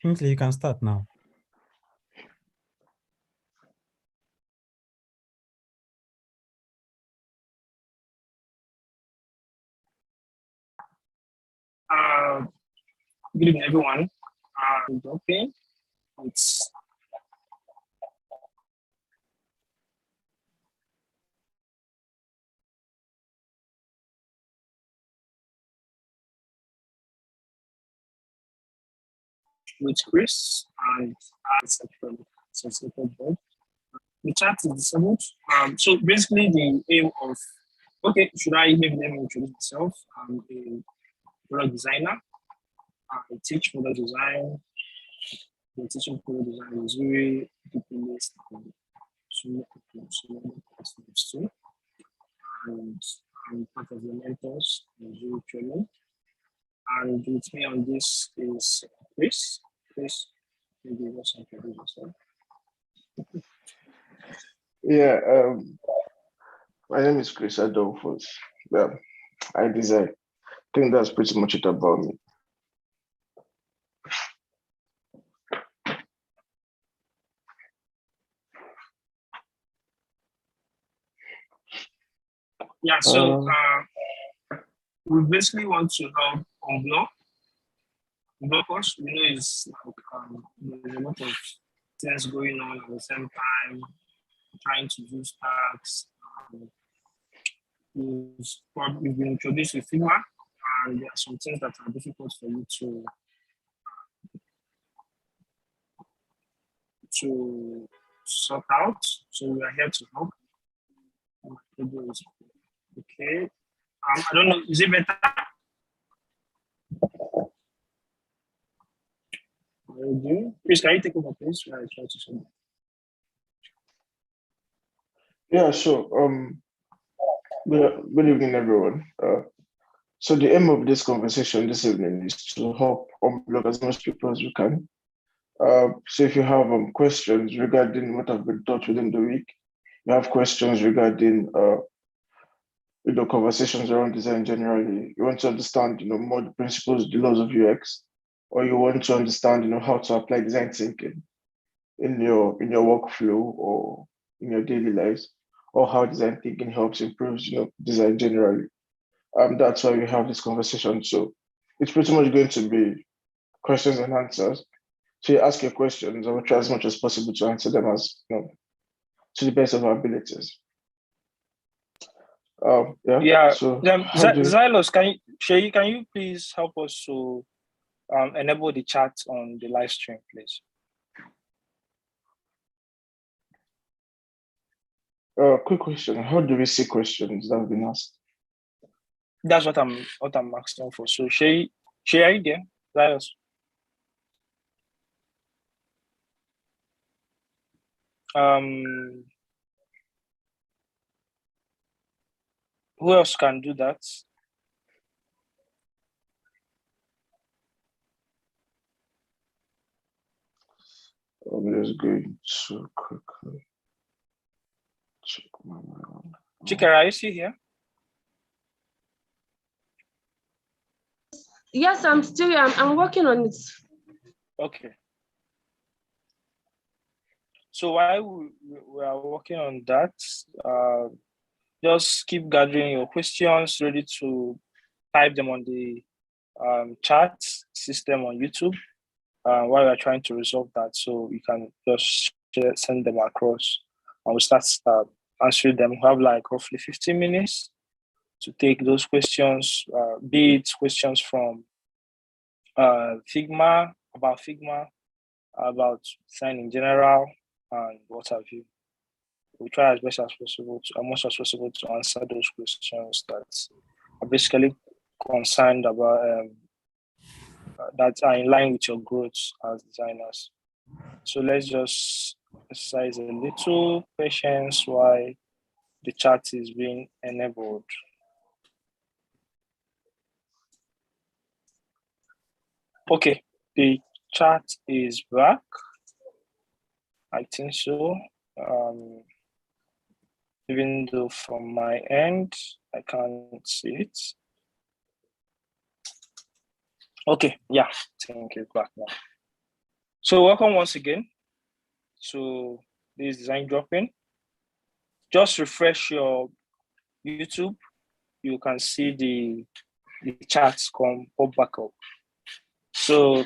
Kingsley, you can start now. Good evening, everyone. Okay, it's with Chris and as a board. The chat is disabled. So basically, the aim of should I maybe let me introduce myself? I'm a product designer. I teach product design. The teaching product design is very deeply based on so many customers too. And I'm part of the mentors in Zuri training. And with me on this is Chris. Chris, maybe you want to introduce yourself. Yeah, my name is Chris Adolphus. Yeah, I design. I think that's pretty much it about me. Yeah, so we basically want to help unblock us. We know it's like there's a lot of things going on at the same time, trying to do tasks. We've been introduced to Figma, and there are some things that are difficult for you to sort out. So we are here to help. Okay. I don't know, is it better? Please, can you take over, please? I try to say. Yeah, sure. Good evening, everyone. So the aim of this conversation this evening is to help unblock as much people as we can. So if you have questions regarding what have been taught within the week, you have questions regarding conversations around design generally, you want to understand more the principles, the laws of UX, or you want to understand how to apply design thinking in your workflow or in your daily lives, or how design thinking helps improve design generally. That's why we have this conversation. So it's pretty much going to be questions and answers. So you ask your questions, and we'll try as much as possible to answer them as to the best of our abilities. Yeah. So Xylos, can you please help us to enable the chat on the live stream, please? Quick question: how do we see questions that have been asked? That's what I'm asking for. So Shay, are you there? Xylos. Who else can do that? I'm just going to quickly check my mail. Chikera, are you still here? Yes, I'm still here. I'm working on it. Okay. So while we are working on that, just keep gathering your questions, ready to type them on the chat system on YouTube while we are trying to resolve that. So you can just send them across and we'll start answering them. We have like roughly 15 minutes to take those questions, be it questions from Figma, about design in general, and what have you. We try as much as possible to answer those questions that are basically concerned about that are in line with your growth as designers. So let's just exercise a little patience while the chat is being enabled. Okay, the chat is back. I think so. Even though from my end, I can't see it. Okay, yeah, I think it's back now. So welcome once again to this design drop-in. Just refresh your YouTube. You can see the charts come pop back up. So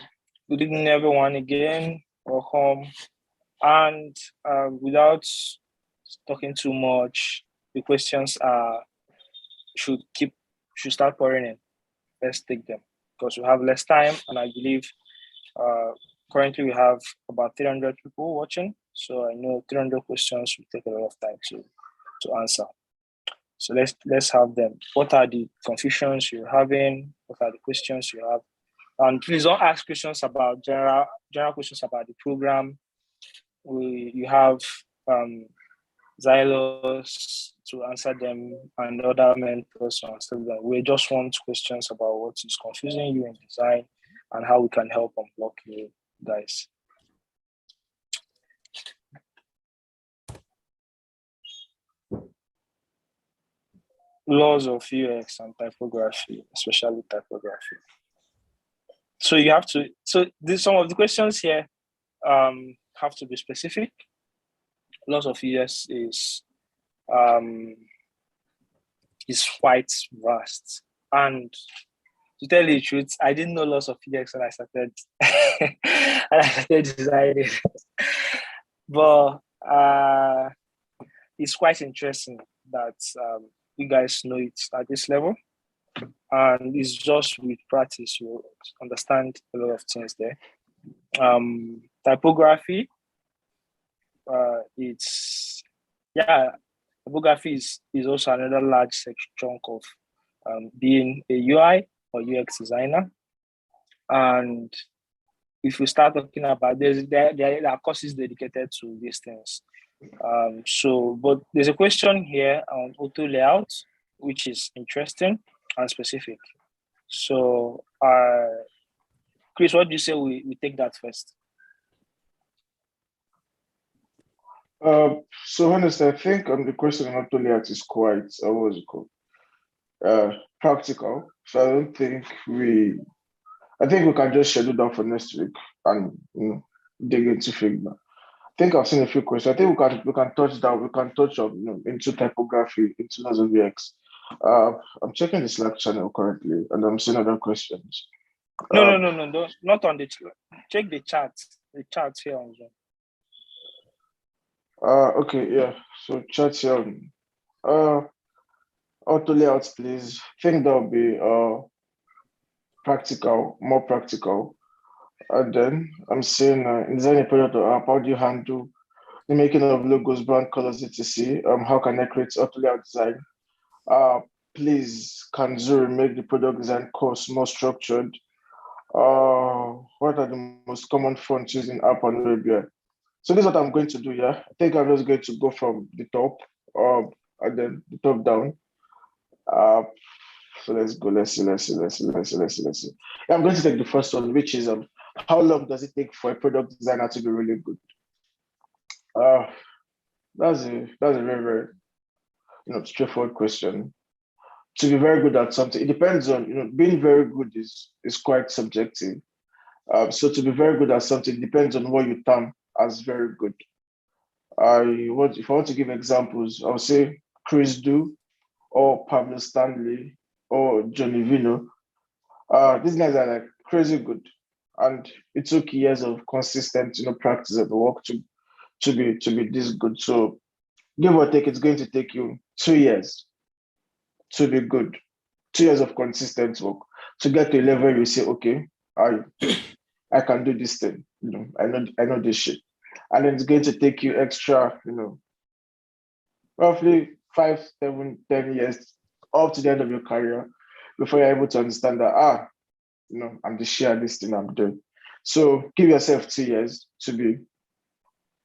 good evening, everyone again. Welcome. And without talking too much, the questions should start pouring in. Let's take them because we have less time, and I believe currently we have about 300 people watching. So I know 300 questions will take a lot of time to answer. So let's have them. What are the confusions you're having? What are the questions you have? And please don't ask questions about general questions about the program. You have Xylos to answer them and other mentors to answer them. We just want questions about what is confusing you in design and how we can help unblock you guys. Laws of UX and typography, especially typography. So you have to, some of the questions here have to be specific. Laws of UX is quite vast. And to tell you the truth, I didn't know lots of UX when I started designing. But it's quite interesting that you guys know it at this level. And it's just with practice, you understand a lot of things there. Typography, typography is also another large chunk of being a UI or UX designer. And if we start talking about there are courses dedicated to these things. But there's a question here on auto layout, which is interesting and specific. So, Chris, what do you say we take that first? So honestly, I think the question on auto layout is quite what's it called? Practical. So I think we can just schedule down for next week and dig into Figma. I think I've seen a few questions. I think we can touch down. We can touch on into typography, into lots of UX. I'm checking the Slack channel currently, and I'm seeing other questions. No, not on the check the chat. The chat here on Zoom. Okay, yeah. So chat here. Auto layouts, please. I think that'll be practical, more practical. And then I'm saying in designing a product or app, how do you handle the making of logos, brand colors, etc.? How can I create auto layout design? Please, can Zuri make the product design course more structured? What are the most common fonts used in app and web? Yeah. So this is what I'm going to do. Yeah, I think I'm just going to go from the top, and then the top down. So let's go. Let's see. Yeah, I'm going to take the first one, which is how long does it take for a product designer to be really good? That's a very, very straightforward question. To be very good at something, it depends on being very good is quite subjective. So to be very good at something depends on what you term as very good. If I want to give examples, I would say Chris Do or Pablo Stanley or Johnny Vino. These guys are like crazy good, and it took years of consistent practice and work to be this good. So give or take, it's going to take you 2 years to be good. 2 years of consistent work to get to a level you say, okay, I can do this thing. I know this shit. And then it's going to take you extra, roughly 5, 7, 10 years up to the end of your career before you're able to understand that, I'm the shit at this thing I'm doing. So give yourself 2 years to be,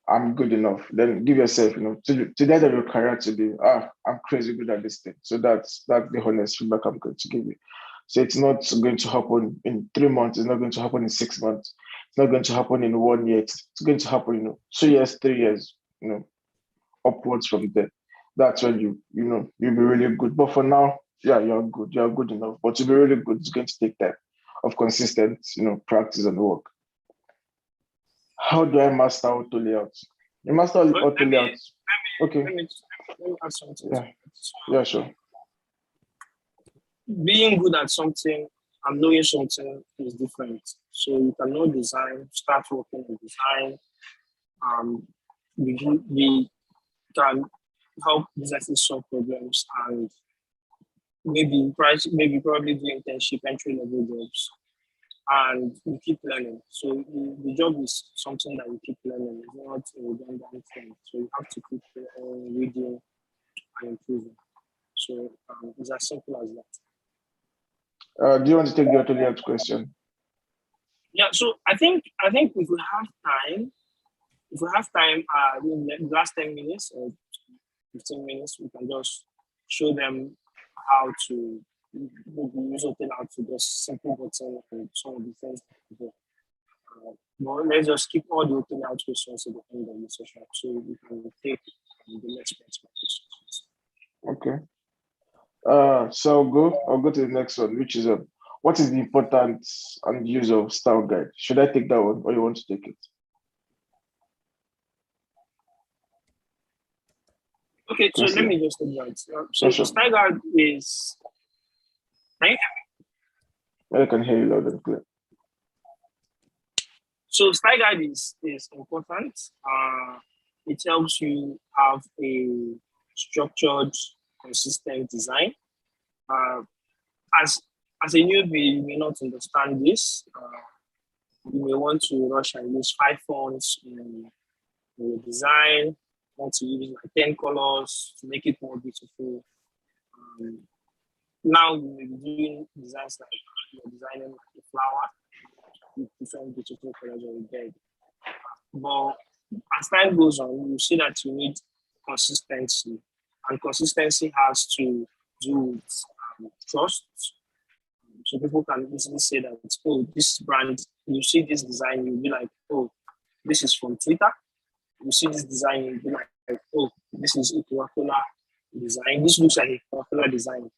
I'm good enough. Then give yourself, to the end of your career to be, I'm crazy good at this thing. So that's the honest feedback I'm going to give you. So it's not going to happen in 3 months. It's not going to happen in 6 months. It's not going to happen in 1 year. It's going to happen, 2 years, 3 years, upwards from there. That's when you'll be really good. But for now, yeah, you're good. You're good enough. But to be really good, it's going to take time of consistent, practice and work. How do I master auto layout? You master But auto layout. Okay. let me add something to Yeah. that. So, Yeah, sure. being good at something and knowing something is different. So you cannot design, start working on design. We can help businesses solve problems and maybe probably do internship, entry level jobs, and we keep learning. So the job is something that we keep learning. It's not a redundant thing. So you have to keep reading and improving. So it's as simple as that. Do you want to take the auto layout question? Yeah. So I think if we have time, in the last 10 minutes or 15 minutes, we can just show them how to use something out to just simple button and some of the things that we do. But let's just keep all the open out questions at the end of the session so we can take the next questions. Okay. So I'll go to the next one, which is what is the importance and use of style guide? Should I take that one or you want to take it? Okay, so let me just take that. So Sure. style guide is, right? I can hear you loud and clear. So style guide is important. It helps you have a structured, consistent design. Uh, as a newbie, you may not understand this. You may want to rush and use 5 fonts in your design. Want to use like 10 colors to make it more beautiful. Um, Now you may be doing designs like you're designing like a flower with different beautiful colors on the bed. But as time goes on, you see that you need consistency, and consistency has to do with trust. So people can easily say that, oh, this brand, you see this design, you'll be like, oh, this is from Twitter. You see this design, you'll be like, oh, this is a Coca-Cola design. This looks like a Coca-Cola design.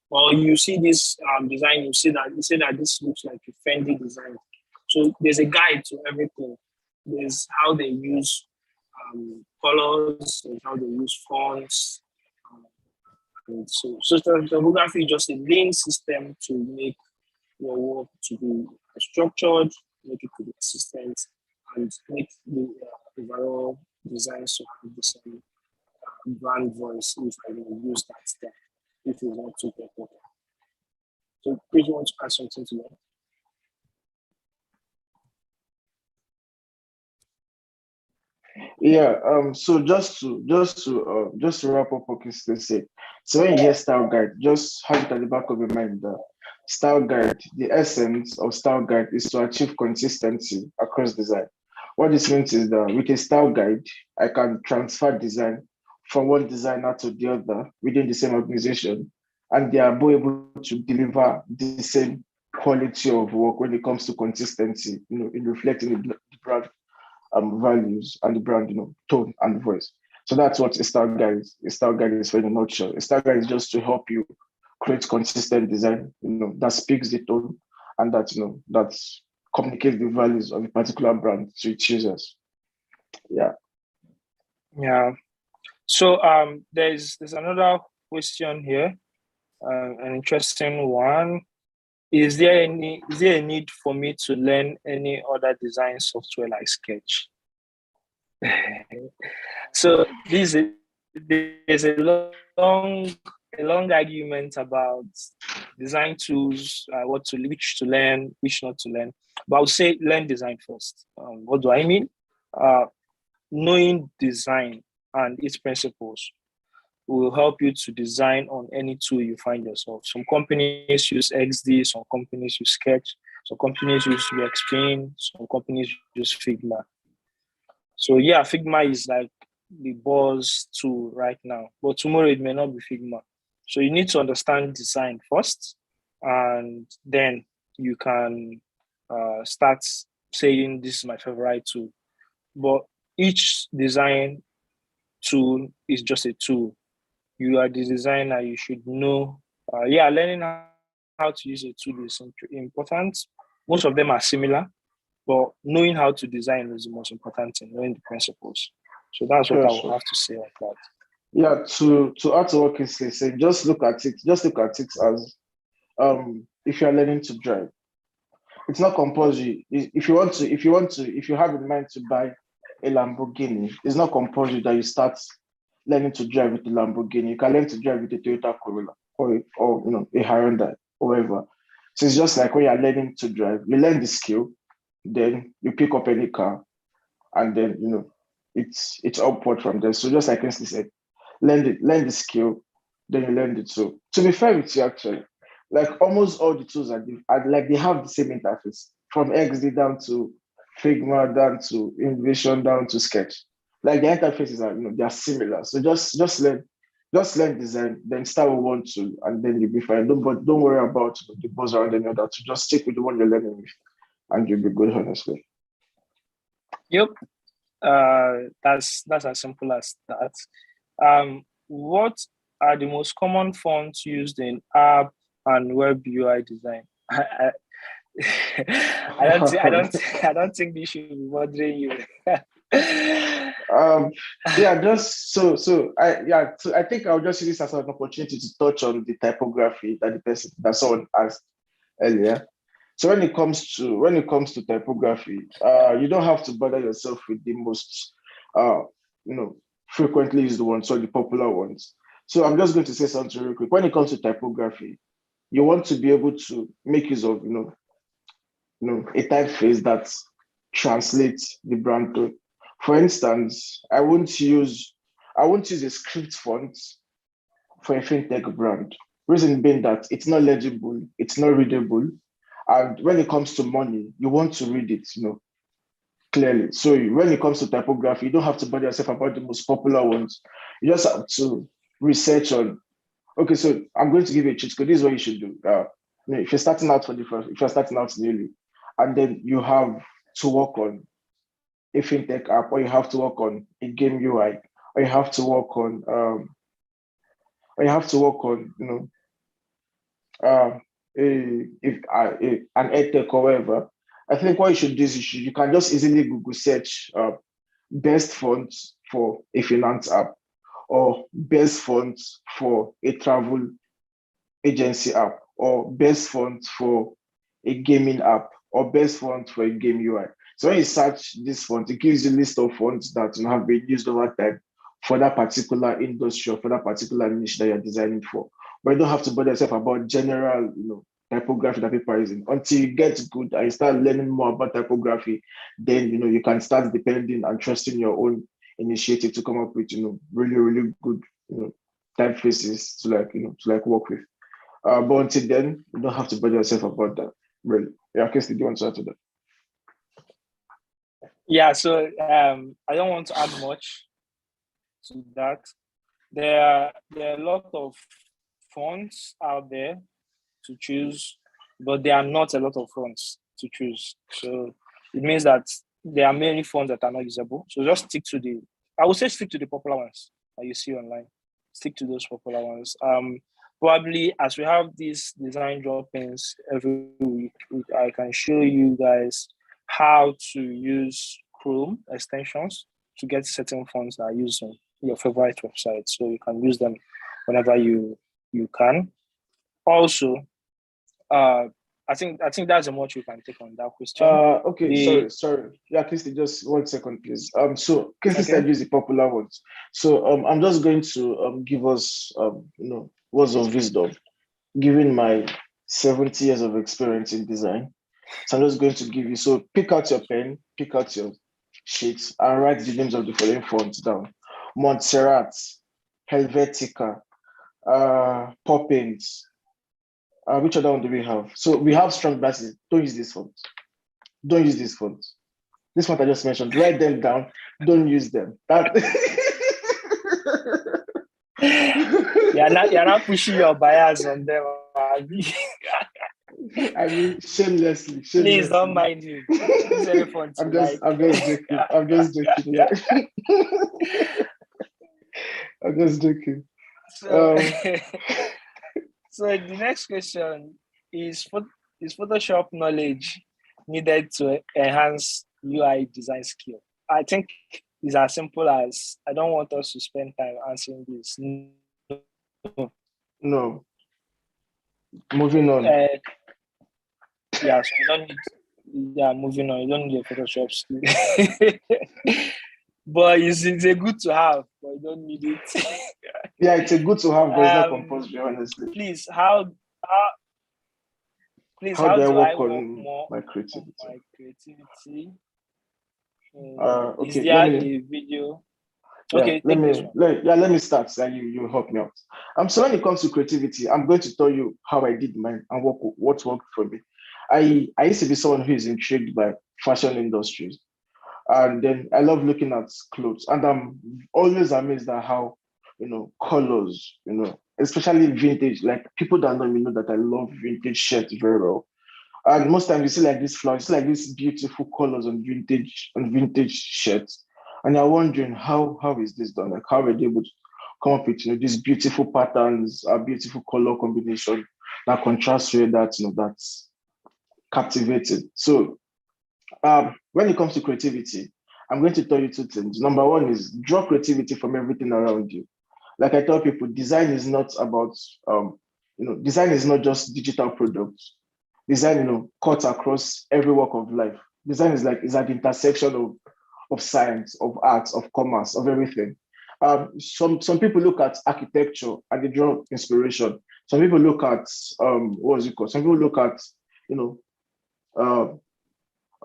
Or you see this design, you say that this looks like a Fendi design. So there's a guide to everything. There's how they use colors, and how they use fonts. And so typography is just a lean system to make your work to be structured, make it to be consistent, and make the overall designs to have the same brand voice, if I can use that term, if it's not too technical. So Chris, you want to add something to that? Yeah. So just to wrap up what Kingsley said. So when you hear style guide, just have it at the back of your mind that style guide, the essence of style guide is to achieve consistency across design. What this means is that with a style guide, I can transfer design from one designer to the other within the same organization, and they are both able to deliver the same quality of work when it comes to consistency, in reflecting the brand values and the brand, tone and voice. So that's what a style guide is. A style guide is for in a nutshell. A style guide is just to help you create consistent design, that speaks the tone and that communicates the values of a particular brand to its users. Yeah. Yeah. So there's another question here, an interesting one. Is there a need for me to learn any other design software like Sketch? So there's a long argument about design tools, which to learn, which not to learn. But I would say learn design first. What do I mean? Knowing design and its principles will help you to design on any tool you find yourself. Some companies use XD, some companies use Sketch, some companies use UXPaint, some companies use Figma. So yeah, Figma is like the buzz tool right now, but tomorrow it may not be Figma. So you need to understand design first, and then you can start saying this is my favorite tool. But each design tool is just a tool. You are the designer, you should know. Learning how to use a tool is important. Most of them are similar. but knowing how to design is the most important thing, knowing the principles. So that's what Sure, I will sure. have to say on that. Yeah, to add to what Kingsley said, just look at it as if you're learning to drive. It's not compulsory. If you have in mind to buy a Lamborghini, it's not compulsory that you start learning to drive with a Lamborghini. You can learn to drive with a Toyota Corolla or a Hyundai or whatever. So it's just like when you're learning to drive, you learn the skill, then you pick up any car, and then it's upward from there. So just like Kingsley said, learn the skill, then you learn the tool. To be fair with you, actually, like almost all the tools are like they have the same interface from XD down to Figma, down to Invision, down to Sketch. Like the interfaces are they are similar. So just learn design, then start with one tool, and then you'll be fine. Don't worry about the buzz around any other tool. Just stick with the one you're learning with, and you'll be good, honestly. Yep. That's as simple as that. What are the most common fonts used in app and web UI design? I don't think this should be bothering you. Yeah, just I think I'll just use this as an opportunity to touch on the typography that someone asked earlier. So when it comes to typography, you don't have to bother yourself with the most frequently used ones or the popular ones. So I'm just going to say something real quick. When it comes to typography, you want to be able to make use of a typeface that translates the brand code. For instance, I won't use a script font for a fintech brand. Reason being that it's not legible, it's not readable, and when it comes to money, you want to read it, clearly. So when it comes to typography, you don't have to bother yourself about the most popular ones. You just have to research on. Okay, so I'm going to give you a cheat code. This is what you should do. If you're starting out if you're starting out newly, and then you have to work on a fintech app, or you have to work on a game UI, or you have to work on uh, an edtech or whatever. I think what you should do is you can just easily Google search best fonts for a finance app, or best fonts for a travel agency app, or best font for a gaming app, or best font for a game UI. So when you search this font, it gives you a list of fonts that have been used over time for that particular industry or for that particular niche that you're designing for. But you don't have to bother yourself about general, typography that people are using. Until you get good and you start learning more about typography, then you can start depending and trusting your own initiative to come up with really, really good typefaces to work with. But until then, you don't have to bother yourself about that. Really. Yeah, Kirsty, do you want to add to that? Yeah, so I don't want to add much to that. There are a lot of fonts out there to choose, but there are not a lot of fonts to choose. So it means that there are many fonts that are not usable. So just stick to the popular ones that you see online. Stick to those popular ones. Probably as we have these design drop-ins every week, I can show you guys how to use Chrome extensions to get certain fonts that are used on your favorite website. So you can use them whenever you can. Also, I think that's how much you can take on that question. Okay, sorry. Yeah, Kirsty, just 1 second, please. So Kirsty said use the popular ones. So I'm just going to give us words of wisdom, given my 70 years of experience in design. So I'm just going to give you. So pick out your pen, pick out your sheets, and write the names of the following fonts down: Montserrat, Helvetica, Poppins. Which other one do we have? So we have strong brasses. Don't use this font. Don't use this font. This font I just mentioned. Write them down. Don't use them. You're not pushing your bias on them. I mean, shamelessly. Please don't mind me. Use any font I'm you just joking. I'm just joking. Yeah. I'm just joking. So, so the next question is Photoshop knowledge needed to enhance UI design skill? I think it's as simple as I don't want us to spend time answering this. No. Moving on. Yeah, so you don't need. Yeah, moving on. You don't need a Photoshop skill. But it's a good to have, but you don't need it. Yeah, it's a good to have, but it's not compulsory, honestly. Please, how Do I do I work work on more my on creativity? my creativity? Is Okay, there a video? Okay, let take this me one. let me start so you help me out. So when it comes to creativity, I'm going to tell you how I did mine and what worked for me. I used to be someone who is intrigued by fashion industries. And then I love looking at clothes. And I'm always amazed at how, colors, especially vintage, like people that don't even know that I love vintage shirts very well. And most times you see like this flowers, you see like these beautiful colors on vintage shirts. And you're wondering how is this done? Like how were they able to come up with these beautiful patterns, a beautiful color combination that contrasts with that, that's captivating. So when it comes to creativity, I'm going to tell you two things. Number one is draw creativity from everything around you. Like I tell people, design is not about, design is not just digital products. Design, cuts across every walk of life. Design is at the intersection of science, of art, of commerce, of everything. Some people look at architecture and they draw inspiration. Some people look at what was it called? Some people look at, you know,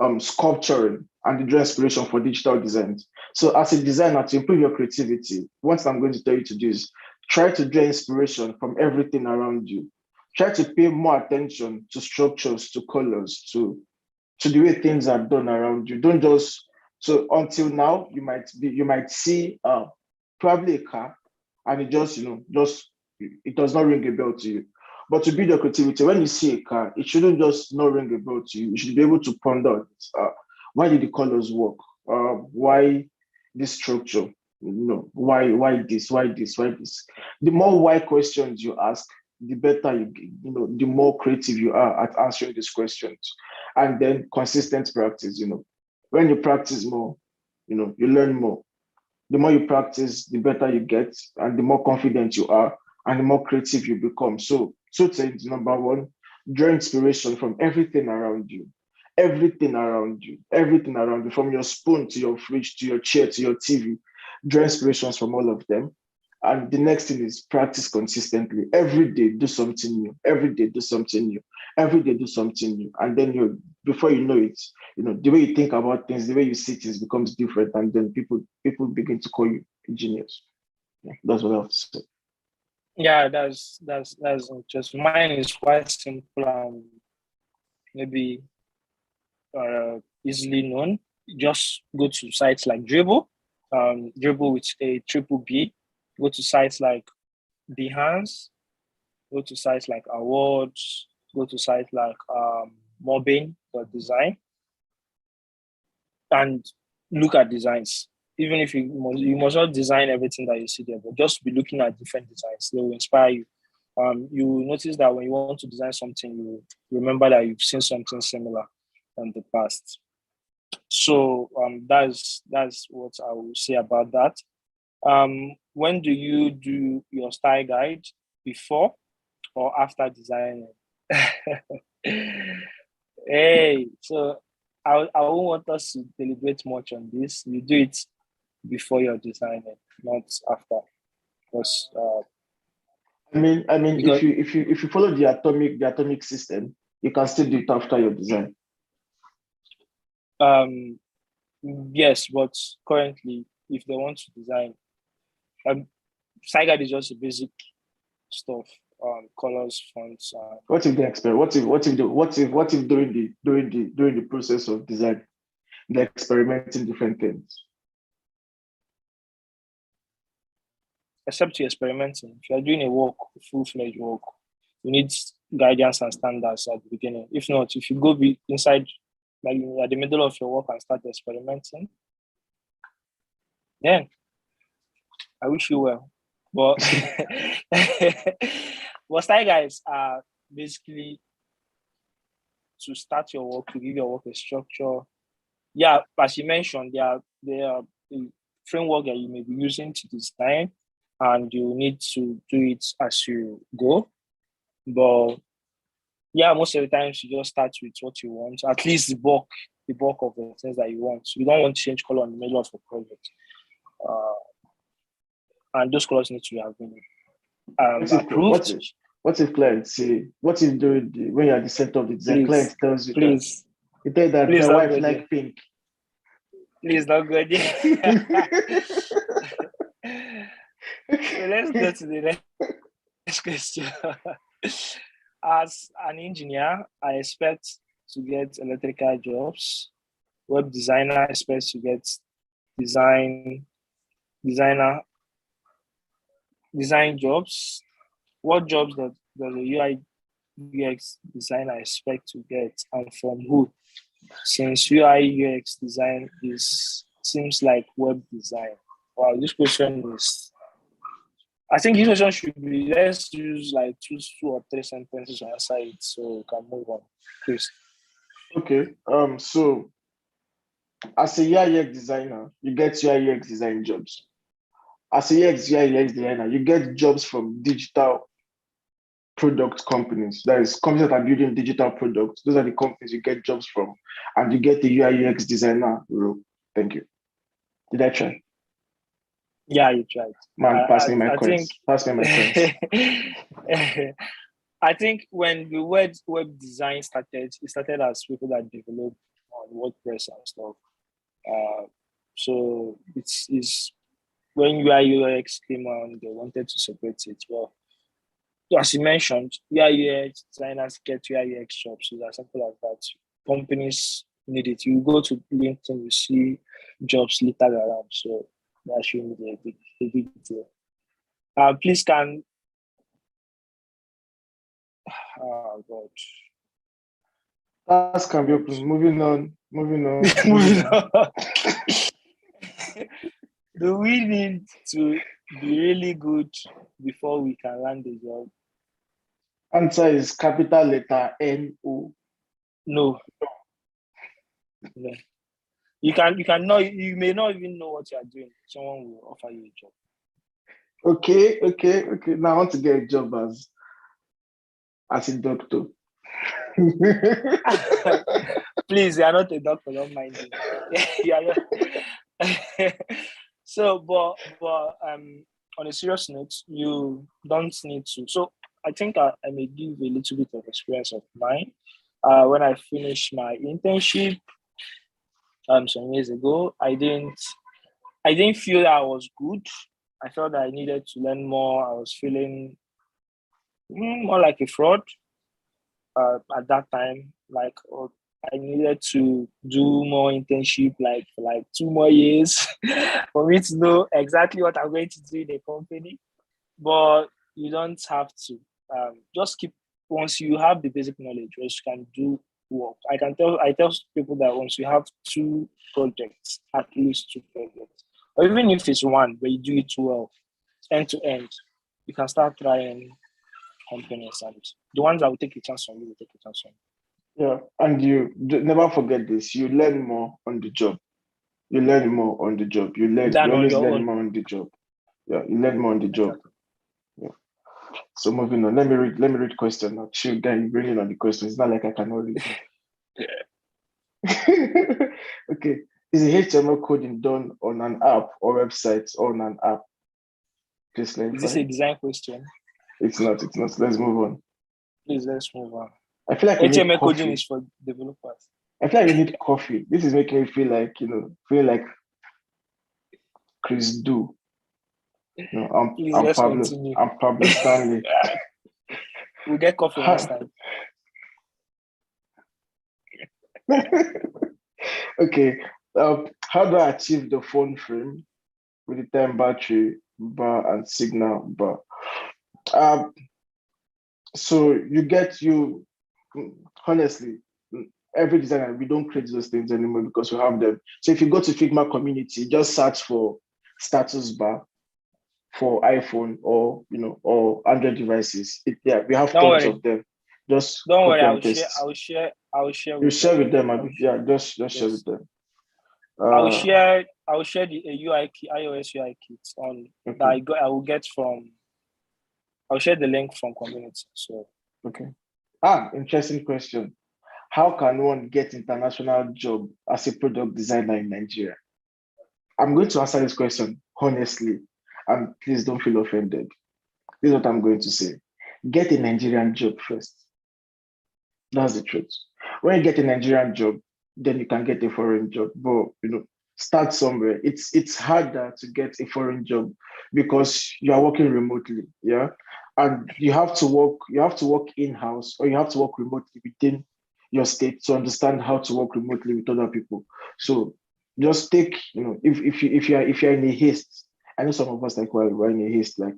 uh, sculpturing and the draw inspiration for digital designs. So as a designer, to improve your creativity, what I'm going to tell you to do is try to draw inspiration from everything around you. Try to pay more attention to structures, to colors, to the way things are done around you. Don't just so until now you might see probably a car and it just it does not ring a bell to you. But to build your creativity, when you see a car, it shouldn't just not ring a bell to you. You should be able to ponder it. Why did the colors work? Why this structure? Why this? Why this? Why this? The more why questions you ask, the better the more creative you are at answering these questions. And then consistent practice. When you practice more, you learn more. The more you practice, the better you get, and the more confident you are, and the more creative you become. So, two things. Number one, draw inspiration from everything around you. Everything around you. Everything around you. From your spoon to your fridge to your chair to your TV. Draw inspirations from all of them. And the next thing is practice consistently. Every day, do something new. Every day, do something new. Every day, do something new. And then before you know it, the way you think about things, the way you see things becomes different. And then people begin to call you a genius. Yeah, that's what I have to say. Yeah, that's just mine is quite simple and maybe easily known. Just go to sites like Dribble, Dribble with a triple B. Go to sites like Behance. Go to sites like Awards. Go to sites like Mobbing.design and look at designs. Even if you must not design everything that you see there, but just be looking at different designs. They will inspire you. You will notice that when you want to design something, you remember that you've seen something similar in the past. So that's what I will say about that. When do you do your style guide? Before or after designing? Hey, so I won't want us to deliberate much on this. You do it before you're designing, not after. Because If because you follow the atomic system, you can still do it after your design. yes, but currently, if they want to design, style guide is just a basic stuff, colors, fonts. What if they experiment? What if during the process of design they're experimenting different things? Except you're experimenting. If you're doing a work, full-fledged work, you need guidance and standards at the beginning. If not, if you go inside, like at the middle of your work and start experimenting, then I wish you well. But but style guides are basically to start your work, to give your work a structure. Yeah, as you mentioned, there are the framework that you may be using to design, and you need to do it as you go. But yeah, most of the times you just start with what you want, at least the bulk of the things that you want. You don't want to change color in the middle of the project. And those colors need to have been approved. What if client say, what if when you're at the center of the design, client tells you please, that, you tell that please my don't wife go like there. pink. Please don't go there. So let's go to the next question. As an engineer, I expect to get electrical jobs. Web designer expects to get design jobs. What jobs does a UI UX designer expect to get, and from who? Since UI UX design seems like web design. Wow, this question is. I think this question should be, let's use like two or three sentences to answer it, so we can move on. Please. Okay. So as a UI UX designer, you get UI UX design jobs. As a UI UX designer, you get jobs from digital product companies. That is, companies that are building digital products. Those are the companies you get jobs from, and you get the UI UX designer role. Thank you. Did I try? Yeah, you tried. Man, pass me my coins. Pass me my coins. I think when the web design started, it started as people that develop on WordPress and stuff. So it's when UI UX came on, they wanted to separate it. Well, as you mentioned, UI UX designers get UI UX jobs. So that's something like that. Companies need it. You go to LinkedIn, you see jobs littered around. So that shouldn't be a big deal. Please can. Oh God. Task can be open. Moving on. Moving on. Do we need to be really good before we can land a job? Answer is capital letter NO. No. You may not even know what you are doing. Someone will offer you a job. Okay. Now I want to get a job as a doctor. Please, you are not a doctor, don't mind me. You are not. So, but on a serious note, you don't need to. So I think I may give a little bit of experience of mine. When I finished my internship some years ago, I didn't feel that I was good. I felt that I needed to learn more. I was feeling more like a fraud at that time. Like, I needed to do more internship, for 2 more years for me to know exactly what I'm going to do in a company. But you don't have to. Just keep, once you have the basic knowledge, once you can do work. I tell people that once you have 2 projects, at least 2 projects, or even if it's one, but you do it well, end to end, you can start trying companies, and the ones that will take a chance on you will take a chance on you. Yeah, and you never forget this. You learn more on the job. You always learn more on the job. Yeah, you learn more on the job. Yeah. So moving on. Let me read question now. Chill, guy, you bring in on the question. It's not like I cannot read. Okay. Is the HTML coding done on an app or website or on an app? Is this a design question? It's not. Let's move on. Please, let's move on. I feel like HTML coding is for developers. I feel like we need coffee. This is making me feel like Chris Do. I'm Pablo Stanley. We'll get coffee next time. Okay. How do I achieve the phone frame with the time battery bar and signal bar? So honestly, every designer, we don't create those things anymore because we have them. So if you go to Figma community, just search for status bar for iPhone or Android devices. We have tons of them. Just Don't worry, copy I and will share. paste. I will share. I will share You with share them. with them, Abi. Yeah, just share Yes. with them. I will share. I will share the UI kit, iOS UI kit on that Okay. I will get from. I'll share the link from community. So Okay. Interesting question. How can one get international job as a product designer in Nigeria? I'm going to answer this question honestly, and please don't feel offended. This is what I'm going to say. Get a Nigerian job first. That's the truth. When you get a Nigerian job, then you can get a foreign job. But start somewhere. It's harder to get a foreign job because you are working remotely, yeah. And you have to work in-house, or you have to work remotely within your state to understand how to work remotely with other people. So just take, if you're in a haste. I know some of us like we're in a haste, like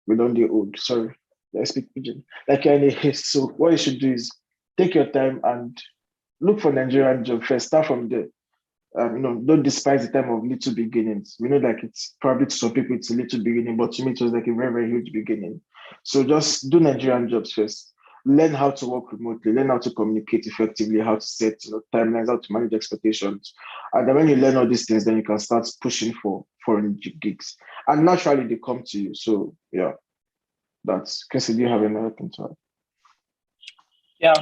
we don't do old. Sorry, I speak pidgin. Like you're in a haste. So what you should do is take your time and look for Nigerian job first. Start from there. Don't despise the time of little beginnings. We know that it's probably to some people it's a little beginning, but to me it was like a very, very huge beginning. So just do Nigerian jobs first. Learn how to work remotely, learn how to communicate effectively, how to set timelines, how to manage expectations. And then when you learn all these things, then you can start pushing for foreign gigs. And naturally they come to you. So yeah, that's Kingsley, do you have another thing to add? yeah.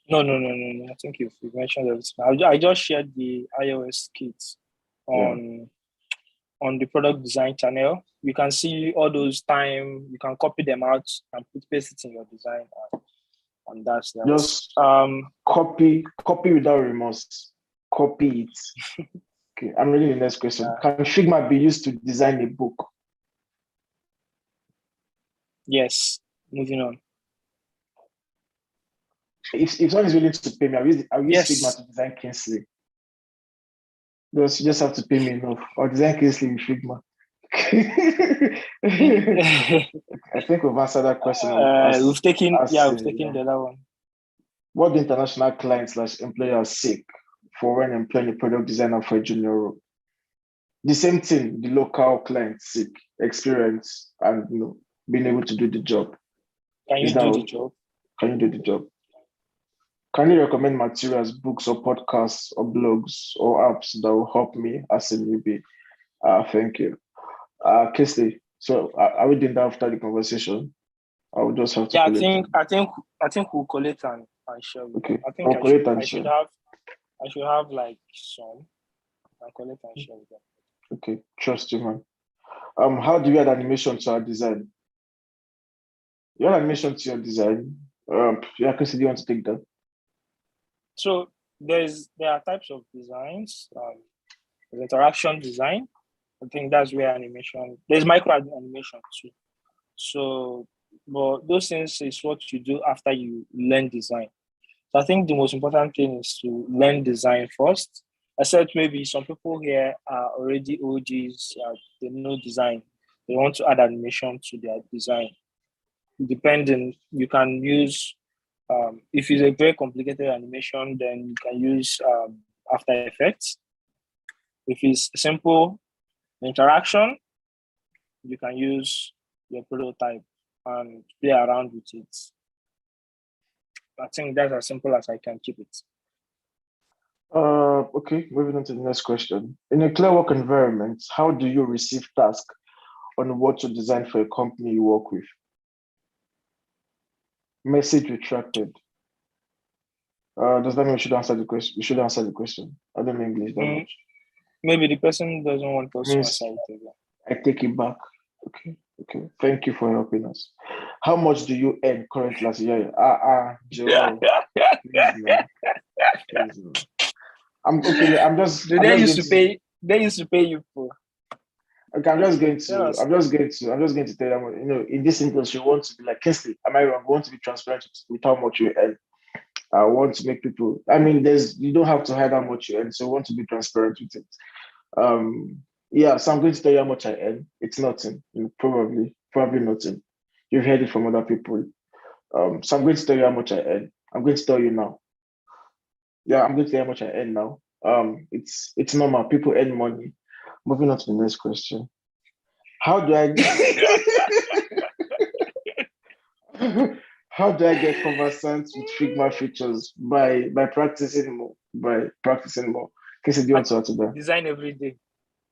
No. I think you've mentioned everything. I just shared the iOS kit on the product design channel. You can see all those time. You can copy them out and paste it in your design, and that's that. Just copy without remorse. Copy it. Okay, I'm reading the next question. Can Figma be used to design a book? Yes. Moving on. If someone is willing to pay me, I'll use Yes. Figma to design Kingsley. You just have to pay me enough. I'll design Kingsley in Figma. I think we've answered that question. We've taken the other one. What do international clients / employers seek for when employing a product designer for a junior role? The same thing the local clients seek: experience and being able to do the job. Can you do the job? Can you do the job? Can you recommend materials, books, or podcasts, or blogs, or apps that will help me as a newbie? Thank you. Kingsley, so are we doing that after the conversation? I will just have to. Yeah, I think we'll collect and share. Okay. I think I should have like some. I'll collect and share with them. Okay, trust you, man. How do you add animation to our design? You add animation to your design. Yeah, Kingsley, do you want to take that? So there are types of designs. There's interaction design. I think that's where animation. There's micro animation too. So, but those things is what you do after you learn design. So I think the most important thing is to learn design first. Except maybe some people here are already OGs. They know design. They want to add animation to their design. Depending, you can use. If it's a very complicated animation, then you can use After Effects. If it's simple interaction, you can use your prototype and play around with it. I think that's as simple as I can keep it. Okay, moving on to the next question. In a clear work environment, how do you receive tasks on what to design for a company you work with? Message retracted. Does that mean we should answer the question? We should answer the question. I don't know English that much. Maybe the person doesn't want us to answer it again. I take it back. Okay. Thank you for helping us. How much do you earn currently as a year? Joe. Please, no. I'm just. They used to pay you for. Okay, I'm just going to tell them, in this industry, you want to be like, Kingsley, am I wrong? You want to be transparent with how much you earn. I want to make people, you don't have to hide how much you earn, so I want to be transparent with it. So I'm going to tell you how much I earn. It's nothing, probably nothing. You've heard it from other people. So I'm going to tell you how much I earn. I'm going to tell you now. Yeah, I'm going to tell you how much I earn now. It's normal. People earn money. Moving on to the next question. How do I How do I get conversant with Figma features? By practicing more. By practicing more. Casey, do you want to answer that? Design every day.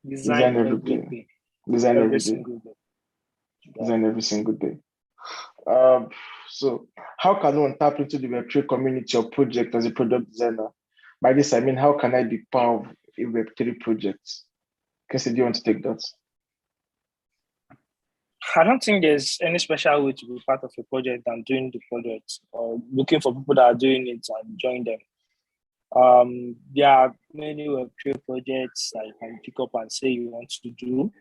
Design every day. Design every day. Single day. Design every single day. So how can one tap into the Web3 community or project as a product designer? By this, I mean, how can I be part of a Web3 project? Casey, do you want to take that? I don't think there's any special way to be part of a project than doing the project or looking for people that are doing it and join them. There are many Web3 projects that you can pick up and say you want to do.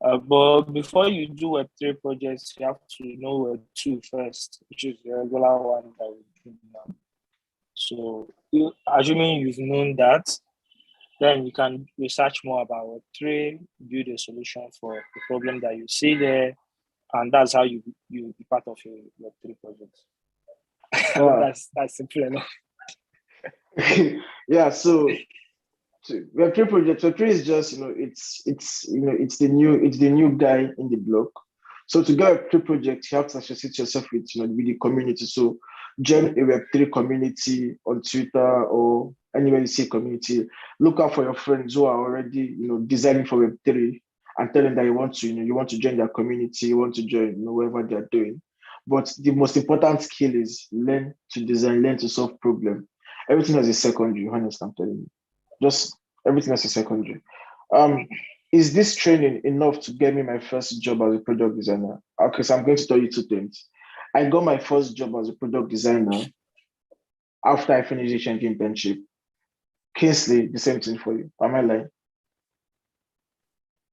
But before you do Web3 projects, you have to know Web2 first, which is the regular one that we do now. So, assuming you've known that, then you can research more about Web3, build a solution for the problem that you see there, and that's how you be part of a Web3 project. Wow. That's simple enough. Yeah, so Web3 project. Web3 is just it's the new guy in the block. So to get a Web3 project, you have to associate yourself with with the community. So join a Web3 community on Twitter or anywhere you see a community. Look out for your friends who are already designing for Web3 and tell them that you want to join their community, you want to join whatever they are doing. But the most important skill is learn to design, learn to solve problems. Everything else is secondary, honestly, I'm telling you. Just everything else is secondary. Is this training enough to get me my first job as a product designer? Okay, so I'm going to tell you two things. I got my first job as a product designer after I finished the Shank internship. Kingsley, the same thing for you. Am I lying?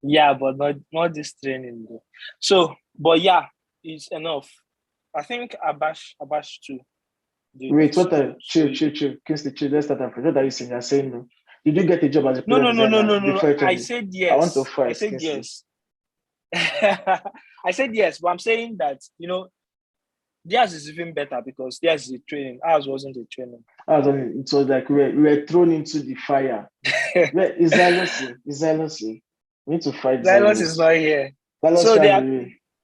Yeah, but not this training though. So, but yeah, it's enough. I think Abash too. Wait, what are chill. Kingsley, chill. Let's start afresh. What are you saying? You're saying no. Did you get a job as a product designer? No. I said yes. I want to fight. I said Kingsley. yes. I said yes, but I'm saying that theirs is even better because theirs is a training. Ours wasn't a training. It was like we were thrown into the fire. Where is Xylosi? We need to fight Xylos is not here. Xylos So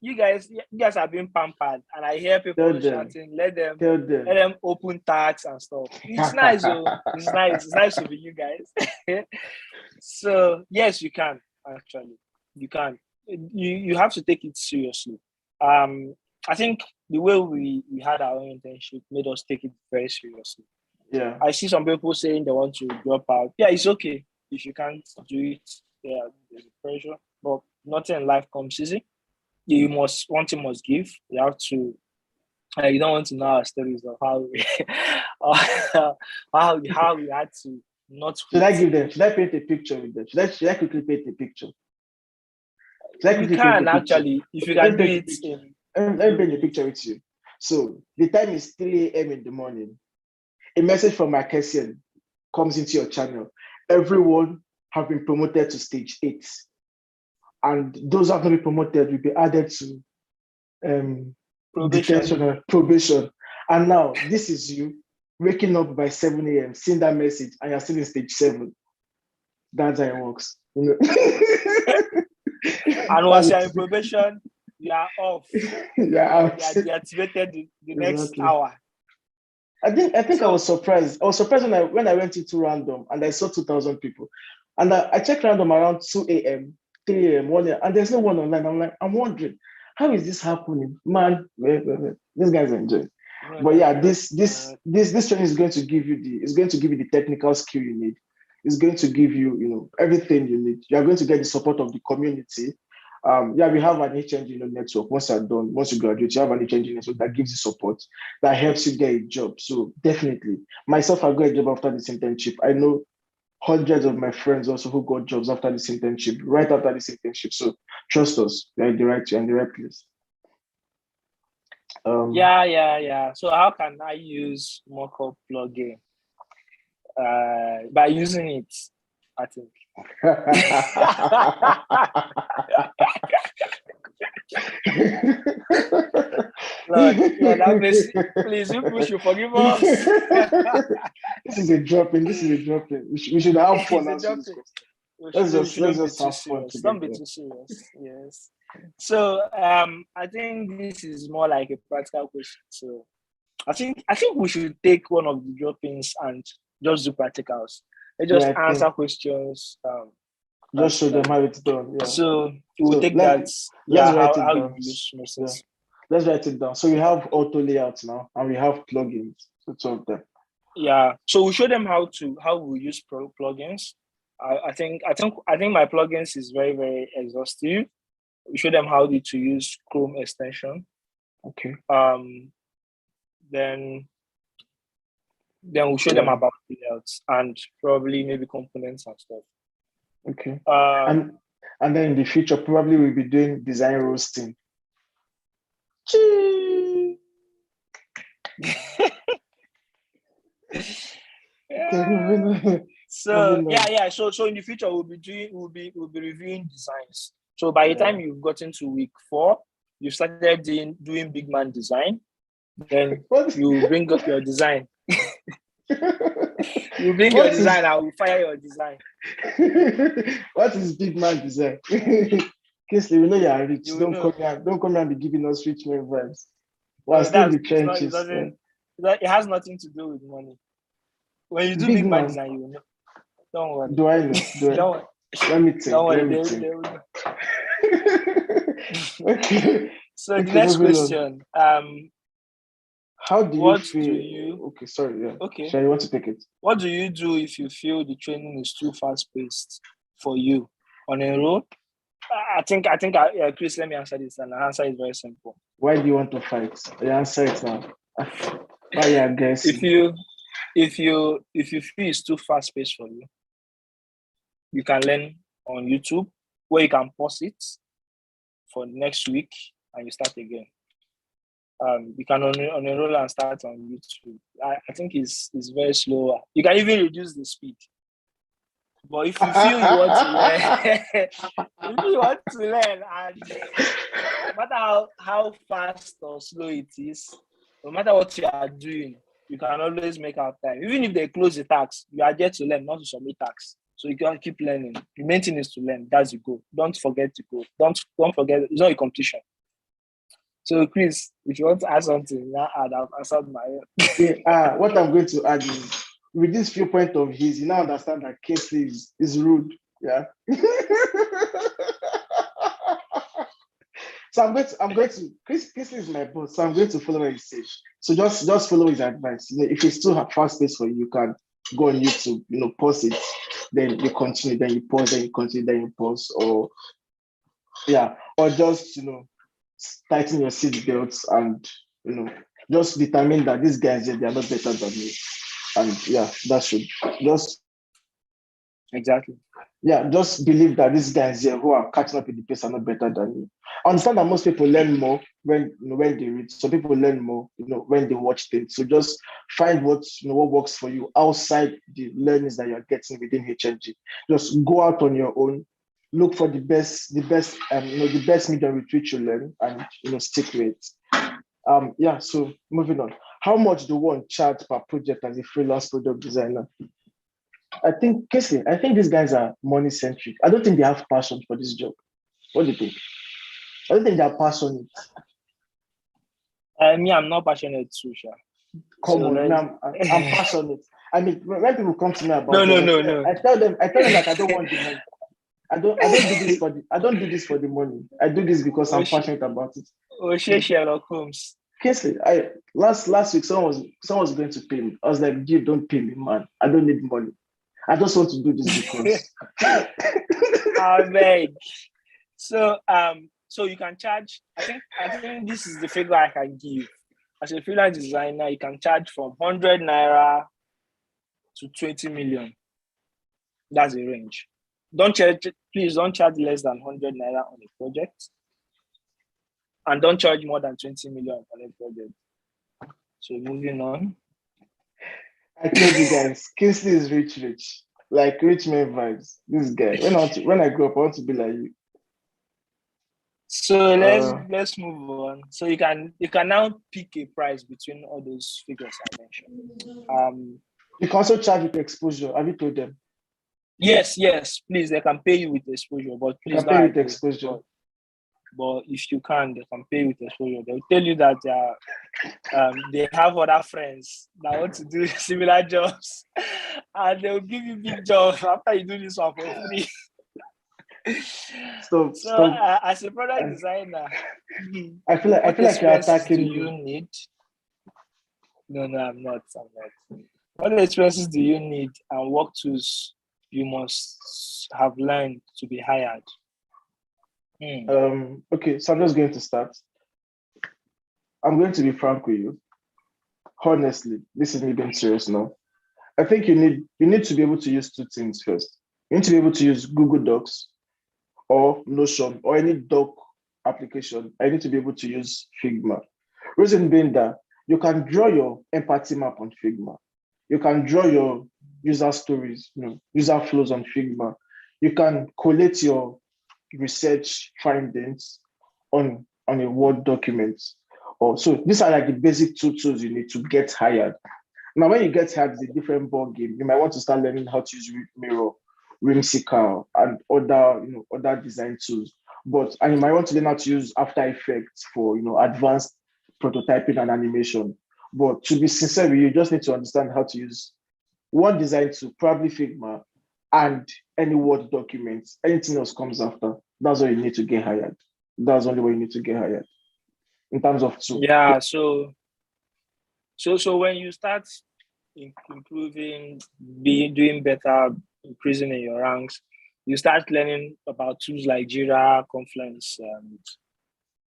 you guys are being pampered, and I hear people shouting, let them open tags and stuff. It's nice, it's nice. It's nice to be you guys. So yes, you can actually. You can. You have to take it seriously. I think the way we had our own internship made us take it very seriously. Yeah. I see some people saying they want to drop out. Yeah, it's okay if you can't do it. Yeah, there's pressure, but nothing in life comes easy. One thing must give. You have to. You don't want to know our stories of how we, how we had to not. Should I give them? Should I paint a picture with them? Should I quickly paint a picture? You can actually, if you can do it. Let me paint a picture with you. So the time is 3 a.m. in the morning. A message from my Marquesian comes into your channel. Everyone have been promoted to stage 8. And those who have not been promoted will be added to probation. And now this is you waking up by 7 a.m., seeing that message, and you're still in stage 7. That's how it works. And once you're in probation, you are off. Yeah, you are deactivated the next hour. I think I was surprised. I was surprised when I went into random and I saw 2,000 people. And I checked random around 2 a.m., 3 a.m., 1 a.m., and there's no one online. I'm wondering, how is this happening? Man, these guys are enjoying. But yeah, this training is going to give you the technical skill you need. It's going to give you, everything you need. You are going to get the support of the community. We have an HNG network. Once you graduate, you have an HNG network that gives you support, that helps you get a job. So definitely, myself, I got a job after this internship. I know hundreds of my friends also who got jobs after this internship, right after this internship. So trust us, you're in the right place. Yeah. So how can I use mockup plugin? By using it, I think. Lord, please, you push, you forgive us. This is a dropping. We should have fun. We let's we just shouldn't be too have fun serious. Don't be together. too serious. Yes. So I think this is more like a practical question. So I think we should take one of the droppings and just do practicals. Let's Yeah, just I think answer questions just show them practically. how it's done. Yeah. So we'll So take that. let's Yeah, write it how you down. use Yeah, process. let's write it down. So we have auto layouts now, and we have plugins. So two of them. Yeah. So we show them how we use plugins. I think my plugins is very, very exhaustive. We show them how to use Chrome extension. Okay. Then we'll show them about layouts and probably maybe components and stuff. Okay. And then in the future, probably we'll be doing design roasting. Yeah. So So in the future we'll be reviewing designs. So by the time you've gotten to week 4, you've started doing big man design. Then you bring up your design. You bring your design, I will fire your design. What is big man design? Kingsley, we know you are rich. Don't come here and be giving us rich man vibes. Well, still the trenches. It has nothing to do with money. When you do big man design, you will know. Don't worry. Do I know? Let me think. Don't worry. Okay. So the next question. How do you feel? Okay, sorry. Yeah. Okay. Shall you want to take it? What do you do if you feel the training is too fast-paced for you on a road? I think, Chris, let me answer this, and the answer is very simple. Why do you want to fight? The answer is now. Why are you aggressive? If you feel it's too fast-paced for you, you can learn on YouTube, where you can pause it for next week and you start again. You can on a roll and start on YouTube. I think it's very slower. You can even reduce the speed. But if you feel you want to learn, and no matter how fast or slow it is, no matter what you are doing, you can always make out time. Even if they close the tax, you are there to learn, not to submit tax. So you can keep learning. The main thing is to learn. That's the goal. Don't forget to go. Don't forget. It's not a competition. So, Chris, if you want to add something, I've answered my own. Yeah, what I'm going to add is, with this viewpoint of his, you now understand that Kingsley is rude. Yeah. So I'm going to Kingsley is my boss, so I'm going to follow what he says. So just follow his advice. If it's too fast-paced for you, you can go on YouTube, pause it, then you continue, then you pause, then you continue, then you pause, or just tighten your seat belts and just determine that these guys they are not better than me, and that should just exactly just believe that these guys here who are catching up with the pace are not better than you. I understand that most people learn more when they read. Some people learn more when they watch things. So just find what works for you outside the learnings that you're getting within HMG. Just go out on your own. Look for the best medium with which you learn, and stick with it. So moving on. How much do one charge per project as a freelance product designer? I think these guys are money centric. I don't think they have passion for this job. What do you think? I don't think they are passionate. Me, I'm not passionate too, Sha. Come on, I'm passionate. I mean, when people come to me about no. I tell them like I don't want the money. I don't do this for the money. I do this because I'm passionate about it. Oh, Sherlock Holmes. Kingsley, last week someone was going to pay me. I was like, dude, don't pay me, man. I don't need money. I just want to do this because I beg. So you can charge. I think this is the figure I can give. As a freelance designer, you can charge from 100 naira to 20 million. That's the range. Please don't charge less than 100 naira on a project, and don't charge more than 20 million on a project. So moving on. I told you guys, Kingsley is rich, like rich man vibes. This guy. When I grow up, I want to be like you. So let's move on. So you can now pick a price between all those figures I mentioned. You can also charge with exposure. Have you told them? Yes, please, they can pay you with exposure, but You please can pay don't with agree. exposure. But if you can, they can pay with exposure. They'll tell you that they have other friends that want to do similar jobs, and they'll give you big jobs after you do this one for free. Stop, So, stop. as a product designer, I feel like you're attacking do you need? No, I'm not. What experiences do you need, and what tools you must have learned to be hired? Okay, so I'm just going to start. I'm going to be frank with you. Honestly, this is me being serious now. I think you need to be able to use two things first. You need to be able to use Google Docs or Notion or any doc application. I need to be able to use Figma. Reason being that you can draw your empathy map on Figma. You can draw your user stories, user flows on Figma. You can collate your research findings on a Word document. So these are like the basic two tools you need to get hired. Now, when you get hired, it's a different ball game. You might want to start learning how to use Mirror, Whimsical, and other design tools. And you might want to learn how to use After Effects for advanced prototyping and animation. But to be sincere with you, you just need to understand how to use one design tool, probably Figma, and any Word document. Anything else comes after. That's all you need to get hired. That's the only way you need to get hired in terms of tool. Yeah. So when you start improving, doing better, increasing in your ranks, you start learning about tools like Jira, Confluence, and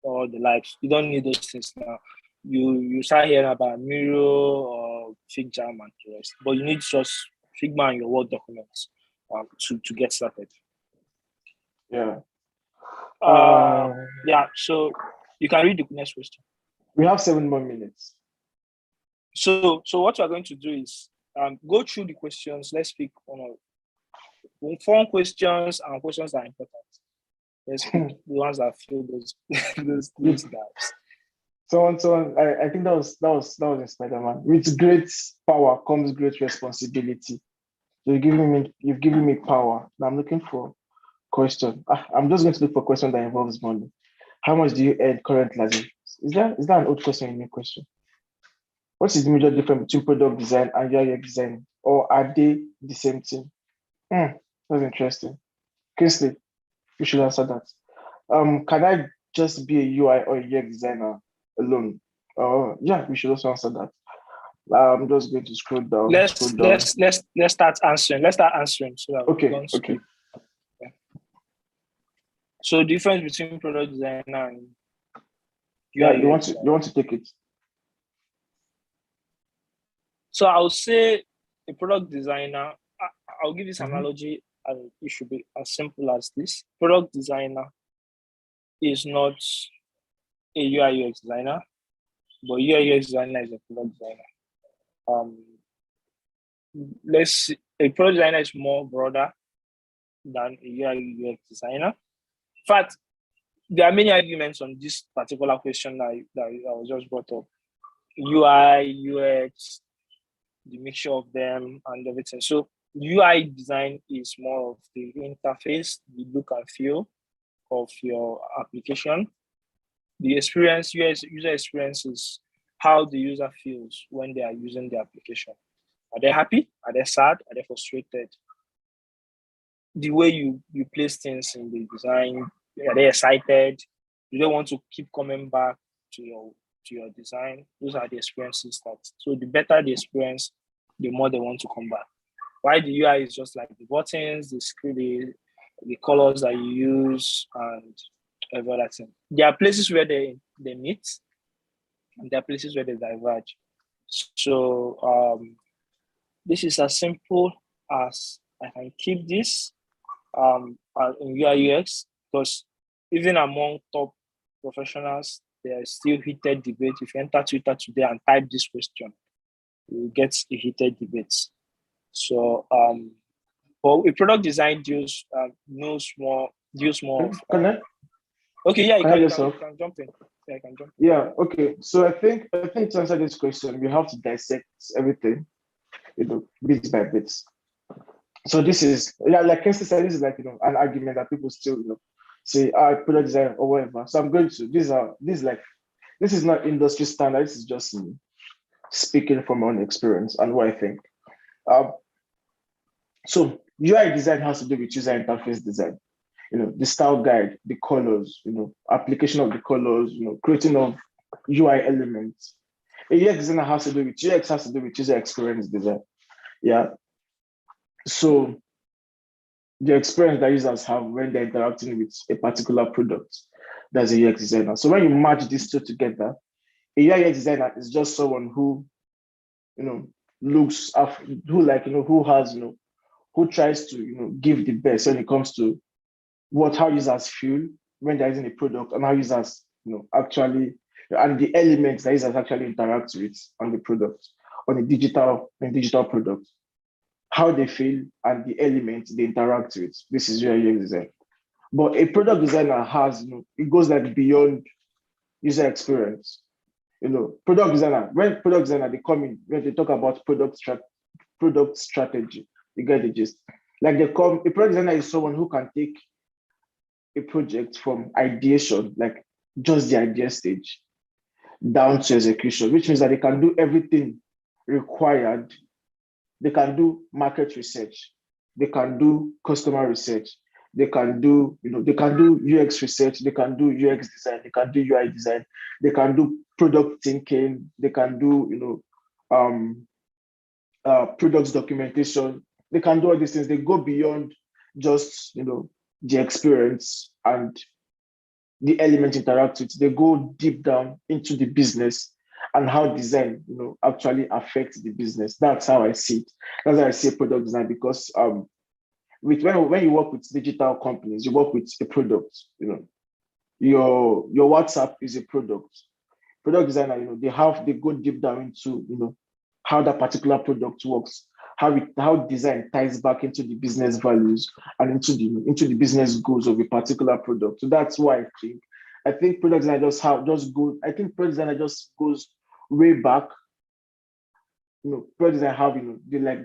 all the likes. You don't need those things now. You start hearing about Miro or FigJam and the rest, but you need just Figma and your Word documents to get started. Yeah. Yeah. So you can read the next question. We have 7 more minutes. So what we're going to do is go through the questions. Let's pick fun questions and questions that are important. Let's pick the ones that fill those gaps. Someone. I think that was in Spider-Man. With great power comes great responsibility. So you've given me power. Now I'm looking for question. I'm just going to look for question that involves money. How much do you earn currently? Is that an old question, a new question? What is the major difference between product design and UI design? Or are they the same thing? That's interesting. Kingsley, you should answer that. Can I just be a UI or a UX designer alone? Yeah, we should also answer that. I'm just going to scroll down. Let's start answering. Let's start answering so that okay. we don't skip. Okay. So difference between product designer and UI. You want to take it? So I would say a product designer. I'll give this analogy, and it should be as simple as this. Product designer is not a UI UX designer, but UI UX designer is a product designer. A product designer is more broader than a UI UX designer. In fact, there are many arguments on this particular question that was just brought up. UI, UX, the mixture of them and everything. So UI design is more of the interface, the look and feel of your application. The experience, user experience is how the user feels when they are using the application. Are they happy? Are they sad? Are they frustrated? The way you place things in the design, are they excited? Do they want to keep coming back to your design? Those are the experiences so the better the experience, the more they want to come back. Why the UI is just like the buttons, the screen, the colors that you use, and every other thing. There are places where they meet, and there are places where they diverge. So this is as simple as I can keep this in UI UX, because even among top professionals, there is still heated debate. If you enter Twitter today and type this question, you will get a heated debate. So, but a product design deals more. Okay, yeah, you can jump in. Yeah, I can jump in. Yeah, okay. So I think to answer this question, we have to dissect everything, bit by bit. So this is, like Kingsley said, this is like, an argument that people still, say, product design or whatever. So I'm going to, this is not industry standard. This is just me speaking from my own experience and what I think. So UI design has to do with user interface design, the style guide, the colors, application of the colors, creating of UI elements. A UX designer has to do with UX has to do with user experience design. Yeah. So the experience that users have when they're interacting with a particular product, that's a UX designer. So when you match these two together, a UX designer is just someone who, looks after, who has, who tries to, give the best when it comes to how users feel when they're using a product and how users, actually, and the elements that users actually interact with on the product, on a digital product, how they feel and the elements they interact with. This is UI UX design. But a product designer has, it goes like beyond user experience. Product designer, when product designer, they come in, when they talk about product strategy, you get the gist. Like a product designer is someone who can take a project from ideation, like just the idea stage, down to execution, which means that they can do everything required. They can do market research, they can do customer research, they can do, they can do UX research, they can do UX design, they can do UI design, they can do product thinking, they can do, products documentation, they can do all these things. They go beyond just, the experience and the element interact with. They go deep down into the business and how design, actually affects the business. That's how I see it. That's how I see product design, because when you work with digital companies, you work with a product. Your WhatsApp is a product. Product designer, they go deep down into how that particular product works, how design ties back into the business values and into the business goals of a particular product. So that's why I think product design I think product designer just goes way back. Product design have,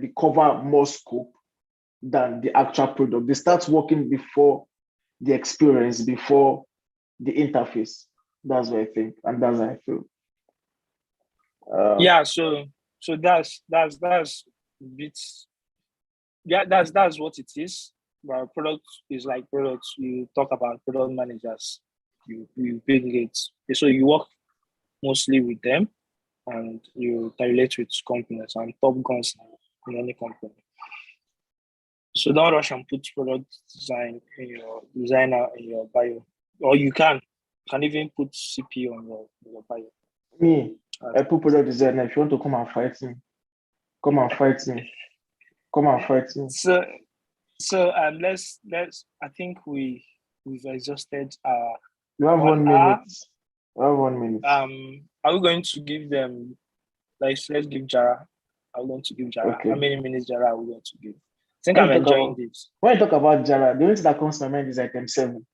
they cover more scope than the actual product. They start working before the experience, before the interface. That's what I think, and that's how I feel. Yeah, so that's bits. Yeah, that's what it is. But product is like products. You talk about product managers. You bring it. So you work mostly with them, and you relate with companies and top guns in any company. So don't rush and put product design in your designer in your bio, or you can even put CP on your bio. Me, I put product designer. If you want to come and fight me, come and fight me. Come and fight me. So let's. I think we've exhausted our. You have 1 minute. You have 1 minute. Are we going to give them? Let's give Jara. I'm going to give Jara. Okay. How many minutes Jara are we going to give? I think I'm enjoying this. When you talk about Jara, the only thing that comes to my mind is item 7.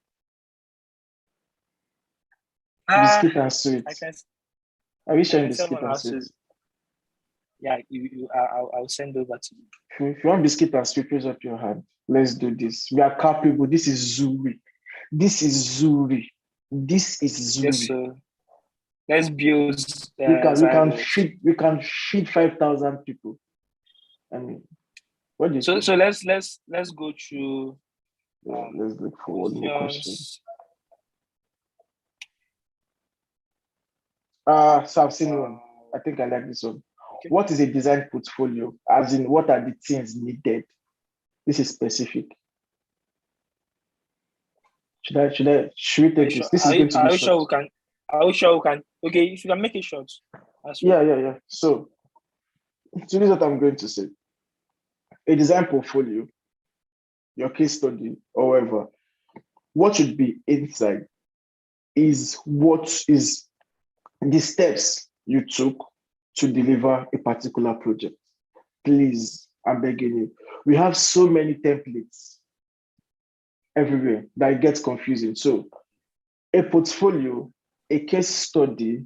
Biscuit and sweet. Are you sharing biscuit and sweet? Yeah, I'll send over to you. If you want biscuit and sweet, raise up your hand. Let's do this. We are capable. This is Zuri. This is Zuri. This is Zuri. Yes, sir. Let's build. We can feed 5,000 people. I mean, what do you think? So let's go through. Let's look for one more question. So I've seen one. I think I like this one. Okay. What is a design portfolio? As in, what are the things needed? This is specific. Should we take this? This is going to be short. Are we sure we can? Okay, if you can make it short. Yeah. So this is what I'm going to say. A design portfolio, your case study, or whatever, what should be inside is what is the steps you took to deliver a particular project. Please, I'm begging you. We have so many templates everywhere that it gets confusing. So a portfolio, a case study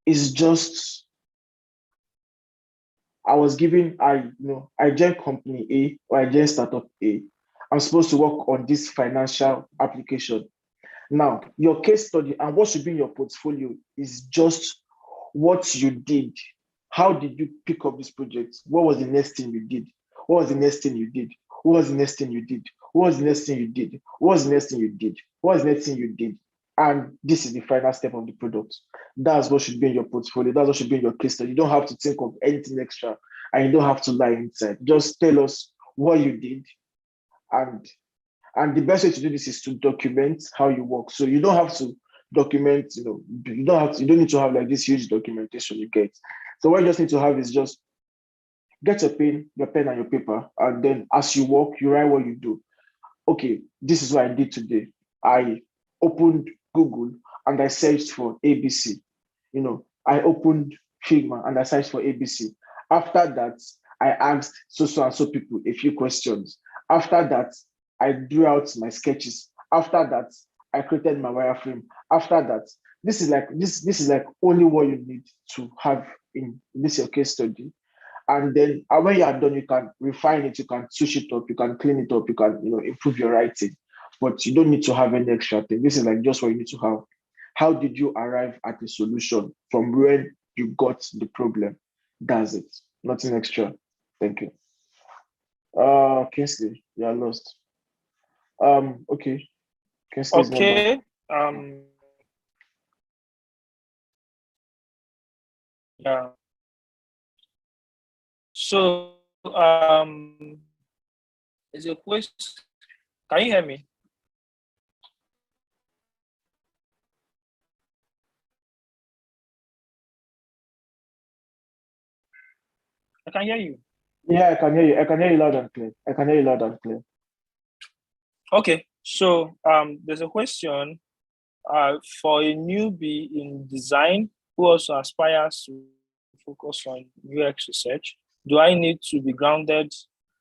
is just I was given, I joined company A or I joined startup A. I'm supposed to work on this financial application. Now, your case study and what should be in your portfolio is just what you did. How did you pick up this project? What was the next thing you did? What was the next thing you did? What was the next thing you did? What was the next thing you did? What was the next thing you did? What was the next thing you did? And this is the final step of the product. That's what should be in your portfolio. That's what should be in your case study. You don't have to think of anything extra and you don't have to lie inside. Just tell us what you did. And the best way to do this is to document how you work. So you don't have to document, you don't need to have like this huge documentation you get. So what you just need to have is just get your pen and your paper, and then as you work, you write what you do. Okay, this is what I did today. I opened Google and I searched for ABC. I opened Figma and I searched for ABC. After that, I asked so and so people a few questions. After that, I drew out my sketches. After that, I created my wireframe. After that, this is like only what you need to have in this your case study. And then when you are done, you can refine it, you can switch it up, you can clean it up, you can improve your writing. But you don't need to have any extra thing. This is like just what you need to have. How did you arrive at the solution from when you got the problem? That's it. Nothing extra. Thank you. Kingsley, you are lost. Okay. Kingsley is not back. Okay. Yeah. So is a question. Can you hear me? I can hear you. Yeah, I can hear you. I can hear you loud and clear. I can hear you loud and clear. Okay. So there's a question for a newbie in design who also aspires to focus on UX research. Do I need to be grounded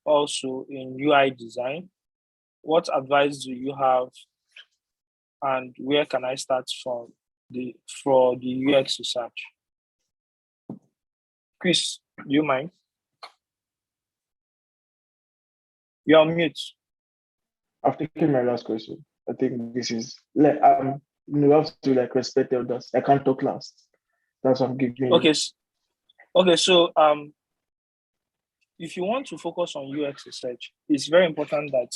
also in UI design? What advice do you have, and where can I start for the UX research? Chris, do you mind? You're on mute. I've taken my last question. I think this is we have to respect elders. I can't talk last. That's what I'm giving. Okay. So if you want to focus on UX research, it's very important that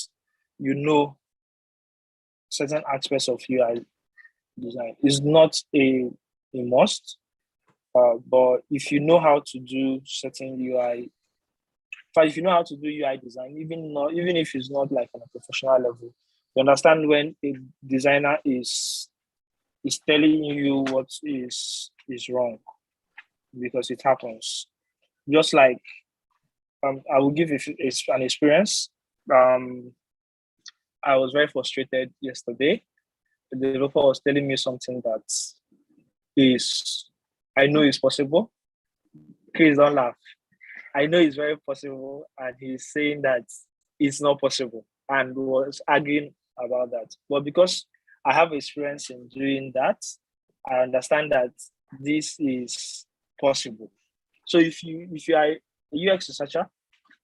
you know certain aspects of UI design. It's not a must, but if you know how to do certain UI, if you know how to do UI design, even if it's not like on a professional level, you understand when a designer is telling you what is wrong, because it happens. Just like I will give an experience. I was very frustrated yesterday. The developer was telling me something that I know is possible. Please don't laugh. I know it's very possible, and he's saying that it's not possible, and was arguing about that. But because I have experience in doing that, I understand that this is possible. So if you are a UX researcher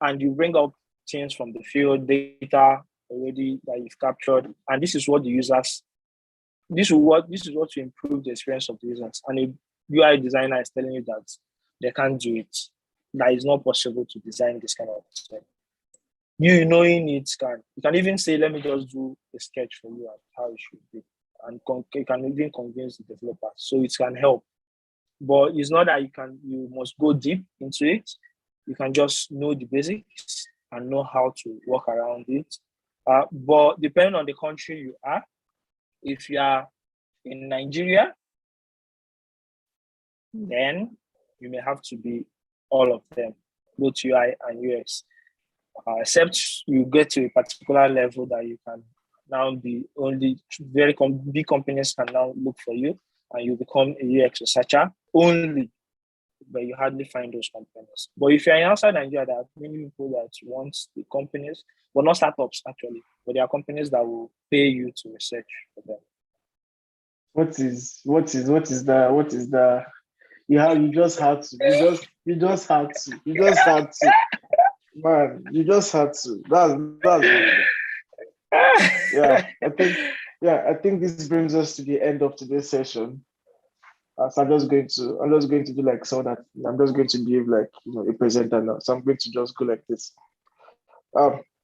and you bring up things from the field, data already that you've captured, and this is what the users, this is what to improve the experience of the users, and a UI designer is telling you that they can't do it, that it's not possible to design this kind of thing. You knowing you can even say, let me just do a sketch for you and how it should be, and you can even convince the developer, so it can help. But it's not that you must go deep into it. You can just know the basics and know how to work around it. But depending on the country you are, if you are in Nigeria, then you may have to be all of them, both UI and UX. Except you get to a particular level that you can now be only big companies can now look for you, and you become a UX researcher only, but you hardly find those companies. But if you're outside Nigeria, there are many people that want the companies, but not startups actually, but there are companies that will pay you to research for them. What is the You just had to. You just had to. You just had to. Man, you just had to. That's it. I think this brings us to the end of today's session. So I'm just going to do like so that I'm just going to behave like a presenter now. So I'm going to just go like this.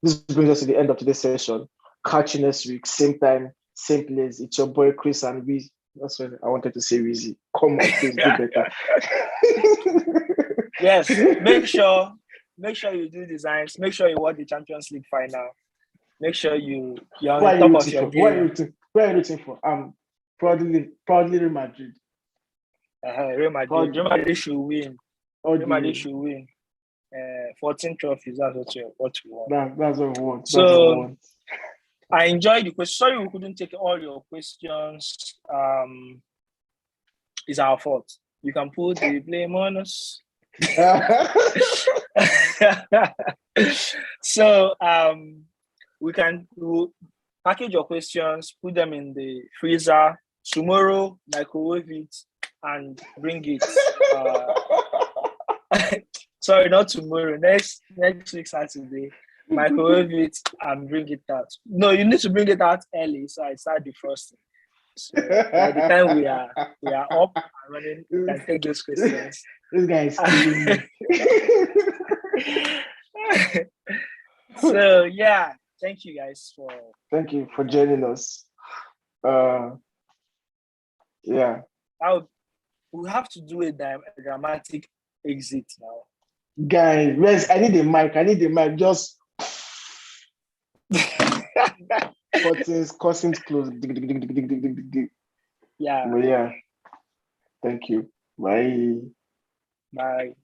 This brings us to the end of today's session. Catch you next week, same time, same place. It's your boy Chris and we. That's what I wanted to say, Weezy. Come on, please do better. Yes, make sure you do designs. Make sure you watch the Champions League final. Make sure you're on top of your game. Where are you rooting for? Proudly Real Madrid. Real Madrid should win. Real Madrid should win. 14 trophies. That's what we want. That's what we want. So I enjoyed the question. Sorry we couldn't take all your questions. It's our fault. You can put the blame on us. So we'll package your questions, put them in the freezer. Tomorrow, microwave it and bring it. Sorry, not tomorrow. Next week Saturday, microwave it and bring it out. No, you need to bring it out early, so I start defrosting. So by the time we are up and running, we can take those questions. This guy is killing me. So yeah, thank you guys for joining us. Yeah. We have to do a dramatic exit now. Guys, I need a mic. Just cussings close. Yeah. But yeah. Thank you. Bye. Bye.